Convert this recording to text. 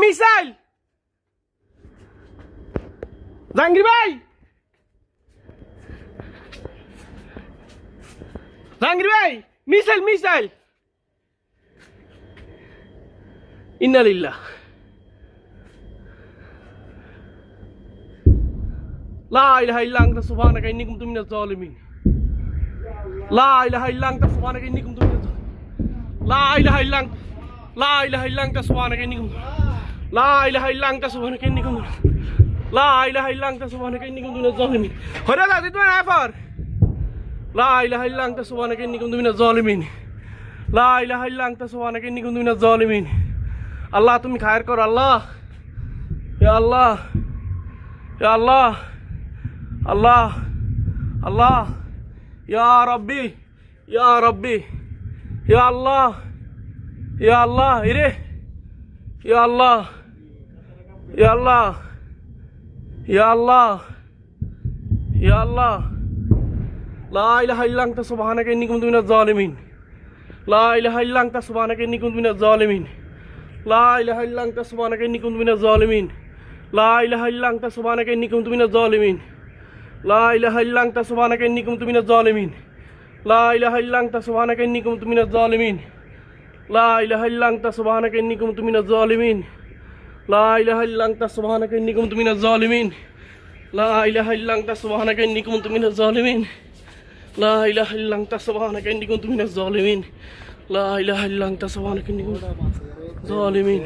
missile Jahangir ভাই missile ইন্না লিল্লাহ লা ইলাহা ইল্লা আনতা সুবহানাকা ইন্নী কুনতু মিনাজ জালিমিন লা ইলাহা ইল্লা আনতা সুবহানাকা ইন্নী কুনতু মিনাজ লা ইলাহা ইল্লা আনতা সুবহানাকা ইন্নী কুনতু লা ইলাহা ইল্লা আনতা সুবহানাকা ইন্নী কুনতু লা ইলাহা ইল্লা আনতা সুবহানাকা ইন্নী কুনতু মিনাজ জালিমিন হরে দাও দিত না এফার লা ইলাহা ইল্লা আনতা সুবহানাকা ইন্নী কুনতু মিনাজ জালিমিন লা ইলাহা ইল্লা আনতা সুবহানাকা ইন্নী কুনতু মিনাজ জালিমিন আল্লাহ তুমি খায়ের করো আল্লাহ ইয়া আল্লাহ ইয়া আল্লাহ আল্লাহ আল্লাহ ইয়া রাব্বি ইয়া আল্লাহ ইরে ইয়া আল্লাহ লা ইলাহা ইল্লা আনতা সুবহানাকা ইন্নী কুনতু মিনাজ জালিমিন লা ইলাহা ইল্লা আনতা সুবহানাকা ইন্নী কুনতু মিনাজ জালিমিন লা ইলাহা ইল্লা আনতা সুবহানাকা ইন্নী কুনতু মিনাজ জালিমিন লা ইলাহা ইল্লা আনতা সুবহানাকা ইন্নী কুনতু মিনাজ জালিমিন লা ইলাহা ইল্লা আনতা সুবহানাকা ইন্নী কুনতু মিনাজ জালিমিন লা ইলাহা ইল্লা আনতা সুবহানাকা ইন্নী কুনতু মিনাজ জালিমিন লা ইলাহা ইল্লা আনতা সুবহানাকা ইন্নী কুনতু মিনাজ জালিমিন লা ইলাহা ইল্লা আনতা সুবহানাকা ইন্নী কুনতু মিনাজ জালিমিন লা ইলাহা ইল্লা আনতা সুবহানাকা ইন্নী কুনতু মিনাজ জালিমিন লা ইলাহা ইল্লা আনতা সুবহানাকা ইন্নী কুনতু মিনাজ জালিমিন লা ইলাহা ইল্লা আনতা সুবহানাকা ইন্নী কুনতু মিনাজ জালিমিন